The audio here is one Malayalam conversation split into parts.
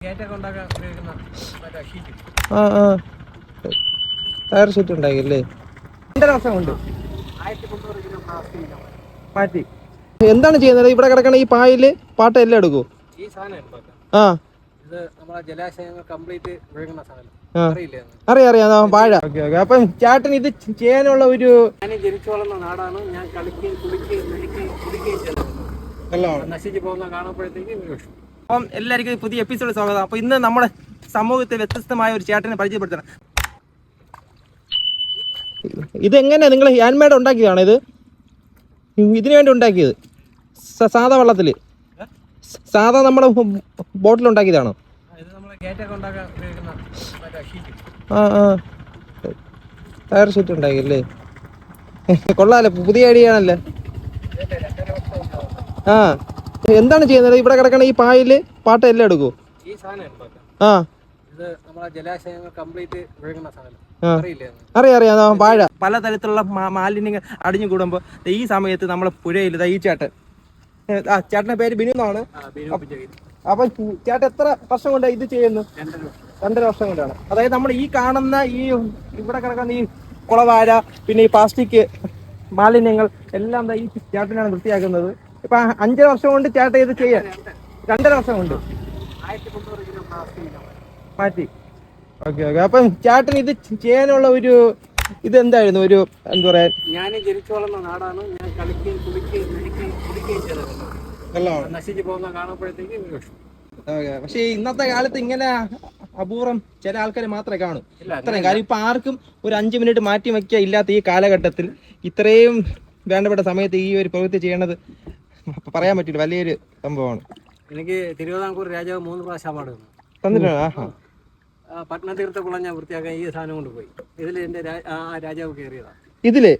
ആ ആ ടയർ ഷീറ്റ് ഉണ്ടാക്കില്ലേ? 2.5 വർഷം കൊണ്ട് മാറ്റി. എന്താണ് ചെയ്യുന്നത്? ഇവിടെ കിടക്കണ ഈ പായല് പാട്ട എല്ലാം എടുക്കൂ. ഈ സാധനം ആ ഇത് നമ്മളെ ജലാശയങ്ങൾ കംപ്ലീറ്റ് ഒഴുകുന്ന സാധനം. അറിയാം വാഴ. Okay okay. അപ്പം ചേട്ടൻ ഇത് ചെയ്യാനുള്ള ഒരു ഞാൻ ജനിച്ചു വളർന്ന നാടാണ്. ഞാൻ കളിക്കുകയും കുളിക്കുകയും കുടിക്കുകയും ചെയ്തത്. നശിച്ചു പോകുന്ന കാണുമ്പോഴത്തേക്ക് അപ്പം എല്ലാവർക്കും പുതിയ എപ്പിസോഡ് സ്വാഗതം. അപ്പൊ ഇന്ന് നമ്മുടെ സമൂഹത്തെ വ്യത്യസ്തമായ ഒരു ചേട്ടനെ പരിചയപ്പെടുത്തണം. ഇതെങ്ങനെ നിങ്ങൾ ഹാൻഡ് മെയ്ഡ് ഉണ്ടാക്കിയതാണോ? ഇതിനു വേണ്ടി ഉണ്ടാക്കിയത്? സാധാ വെള്ളത്തില് സാധാ നമ്മുടെ ബോട്ടിൽ ഉണ്ടാക്കിയതാണോ? ആ ആ ടയർ ഷീറ്റ് ഉണ്ടാക്കിയല്ലേ? കൊള്ളാല്ലേ, പുതിയ ഐഡിയ ആണല്ലേ? ആ എന്താണ് ചെയ്യുന്നത്? ഇവിടെ കിടക്കണ ഈ പായല് പാട്ട എല്ലാം എടുക്കൂ. ഈ സാധനം ആ ഇത് നമ്മളെ ജലാശയങ്ങൾ കംപ്ലീറ്റ് ഒഴുകുന്ന സാധനം. അറിയാം വാഴ. പലതരത്തിലുള്ള മാലിന്യങ്ങൾ അടിഞ്ഞു കൂടുമ്പോൾ ഈ സമയത്ത് നമ്മളെ പുഴയിൽ ഈ ചേട്ടൻ, ചേട്ടന്റെ പേര് ബിനു എന്നാണ്. അപ്പൊ ചേട്ടൻ എത്ര വർഷം കൊണ്ട് ഇത് ചെയ്യുന്നു? 2.5 വർഷം കൊണ്ടാണ്. അതായത് നമ്മൾ ഈ കാണുന്ന ഈ ഇവിടെ കിടക്കുന്ന ഈ കുളവാഴ, പിന്നെ ഈ പ്ലാസ്റ്റിക് മാലിന്യങ്ങൾ എല്ലാം ഈ ചേട്ടനാണ് വൃത്തിയാക്കുന്നത്. ഇപ്പൊ 5 വർഷം കൊണ്ട് ചേട്ടൻ ഇത് ചെയ്യാൻ 2.5 വർഷം കൊണ്ട് മാറ്റി. Okay okay. അപ്പം ചേട്ടൻ ഇത് ചെയ്യാനുള്ള ഒരു ഇതെന്തായിരുന്നു? ഒരു എന്താ പറയാ, ഞാൻ ജനിച്ചു വളർന്ന നാടാണ്. ഞാൻ കളിക്കുകയും കുളിക്കുകയും കുടിക്കുകയും ചെയ്തത്. നശിച്ചു പോകുന്ന കാണുമ്പോഴത്തേക്ക് പക്ഷെ ഇന്നത്തെ കാലത്ത് ഇങ്ങനെ അപൂർവം ചില ആൾക്കാർ മാത്രമേ കാണൂ. അത്രയും കാര്യം ഇപ്പൊ ആർക്കും ഒരു 5 മിനിറ്റ് മാറ്റി വയ്ക്കുക ഇല്ലാത്ത ഈ കാലഘട്ടത്തിൽ ഇത്രയും വേണ്ടപ്പെട്ട സമയത്ത് ഈ ഒരു പ്രവൃത്തി ചെയ്യണത് പറയാൻ പറ്റില്ല, വലിയൊരു സംഭവമാണ്. എനിക്ക് തിരുവിതാംകൂർ രാജാവ് 3 പ്രാവശ്യം അവാർഡ് തന്നിട്ടുണ്ട്. പട്ടണതീർത്ഥക്കുളം ഞാൻ വൃത്തിയാക്കാൻ ഈ സാധനം കൊണ്ട് പോയി. ഇതിൽ എന്റെ രാജാവ് കയറിയതാണ് ഇതില്.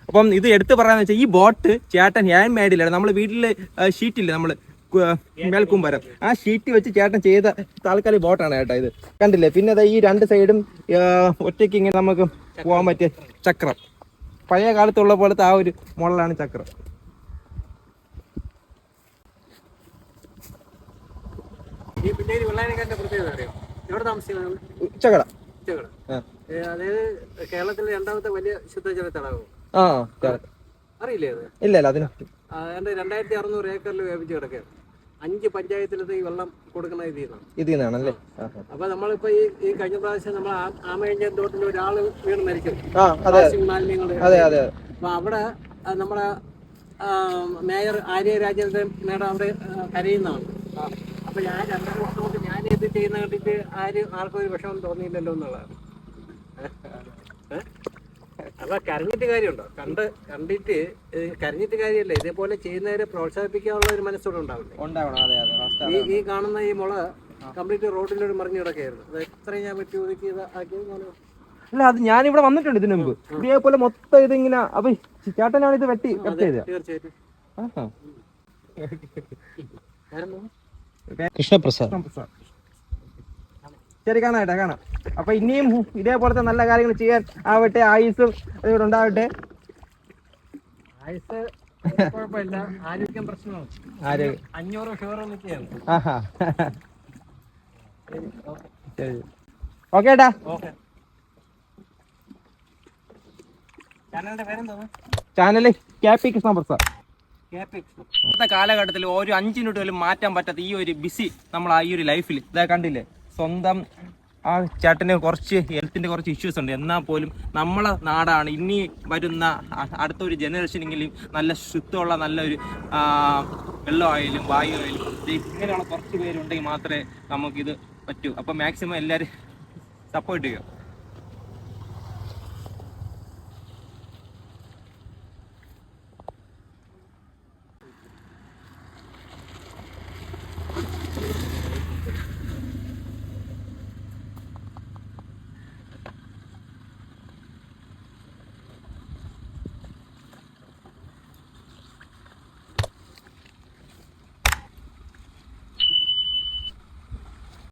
അപ്പം ഇത് എടുത്ത് പറയാന്ന് വെച്ചാൽ ഈ ബോട്ട് ചേട്ടൻ ഹാൻഡ് മെയ്ഡിലാണ്. നമ്മള് വീട്ടില് ഷീറ്റില്ല, നമ്മള് മേൽക്കൂമ്പരം, ആ ഷീറ്റ് വെച്ച് ചേട്ടൻ ചെയ്ത താൽക്കാലിക ബോട്ടാണ് ചേട്ടാ ഇത്. കണ്ടില്ലേ? പിന്നെ ഈ 2 സൈഡും ഒറ്റയ്ക്ക് ഇങ്ങനെ നമുക്ക് പോകാൻ പറ്റിയ ചക്രം, പഴയ കാലത്തുള്ള പോലത്തെ ആ ഒരു മോഡലാണ് ചക്രം. ഈ പിന്നേരി വെള്ളായണിക്കാരന്റെ പ്രത്യേകത അറിയാം? എവിടെ താമസിക്കുന്നത്? ഉച്ചകട. അതായത് കേരളത്തിലെ 2ാമത്തെ വലിയ ശുദ്ധജല തടാകം. അറിയില്ലേ അത്? ഇല്ല അതിന് 2600 ഏക്കറിൽ വ്യാപിച്ച് കിടക്കുകയാണ്. 5 പഞ്ചായത്തിലത്തെ ഈ വെള്ളം കൊടുക്കുന്ന ഇതിന്നാണല്ലേ? അപ്പൊ നമ്മളിപ്പോ ഈ കഴിഞ്ഞ പ്രാവശ്യം നമ്മൾ ആമയഞ്ചൻ തോട്ടിൽ ഒരാള് വീണ് മരിക്കും, മാലിന്യങ്ങൾ. അപ്പൊ അവിടെ നമ്മുടെ മേയർ ആര്യ രാജേന്ദ്രൻ മേഡം അവിടെ കരയുന്നതാണ്. അപ്പൊ ഞാൻ 2.5 വർഷം കൊണ്ട് ഞാൻ ഇത് ചെയ്യുന്ന കണ്ടിട്ട് ആർക്കും ഒരു വിഷമം തോന്നിയില്ലല്ലോ എന്നുള്ളതാണ്. അപ്പൊ കരഞ്ഞിട്ട് കാര്യമുണ്ടോ? കണ്ടിട്ട് കരഞ്ഞിട്ട് കാര്യമല്ല. ഇതേപോലെ ചെയ്യുന്നവരെ പ്രോത്സാഹിപ്പിക്കാനുള്ള ഒരു മനസ്സോടെ ഉണ്ടാവില്ലേ? ഈ കാണുന്ന ഈ മുള കംപ്ലീറ്റ് റോഡിലൊരു മറിഞ്ഞു കിടക്കുകയായിരുന്നു. അത് എത്രയും ഞാൻ വെട്ടി ഒതുക്കി ആക്കിയത് ഞാൻ. അല്ല, അത് ഞാനിവിടെ വന്നിട്ടുണ്ട് ഇതിനു മുമ്പ്. ഇതേപോലെ മൊത്തം ഇതിങ്ങനെ. അപ്പൊ ചേട്ടനാണ് ഇത് വെട്ടി തീർച്ചയായിട്ടും. കൃഷ്ണപ്രസാദ്. ശരി, കാണാം. അപ്പൊ ഇനിയും ഇതേപോലത്തെ നല്ല കാര്യങ്ങൾ ചെയ്യാൻ ആവട്ടെ. ആയുസ്സും ഇവിടെ ഉണ്ടാവട്ടെ. ആയുസ് കുഴപ്പമില്ല, ആരോഗ്യം പ്രശ്നമാണ്. 500 ഷുഗർ നിൽക്കുകയാണ്. ഓക്കെ ഏട്ടാ. ചാനലിന്റെ പേരെന്താ? Channel KP Krishnaprasad. ഇന്നത്തെ കാലഘട്ടത്തിൽ ഒരു 5 മിനിറ്റ് പോലും മാറ്റാൻ പറ്റാത്ത ഈ ഒരു ബിസി നമ്മൾ ഈ ഒരു ലൈഫിൽ ഇതാ കണ്ടില്ലേ? സ്വന്തം ആ ചേട്ടന് കുറച്ച് ഹെൽത്തിൻ്റെ കുറച്ച് ഇഷ്യൂസ് ഉണ്ട്. എന്നാൽ പോലും നമ്മളെ നാടാണ്. ഇനി വരുന്ന അടുത്തൊരു ജനറേഷനെങ്കിലും നല്ല ശുദ്ധമുള്ള നല്ലൊരു വെള്ളമായാലും വായു ആയാലും ഇങ്ങനെയുള്ള കുറച്ച് പേരുണ്ടെങ്കിൽ മാത്രമേ നമുക്കിത് പറ്റൂ. അപ്പോൾ മാക്സിമം എല്ലാവരും സപ്പോർട്ട് ചെയ്യുക.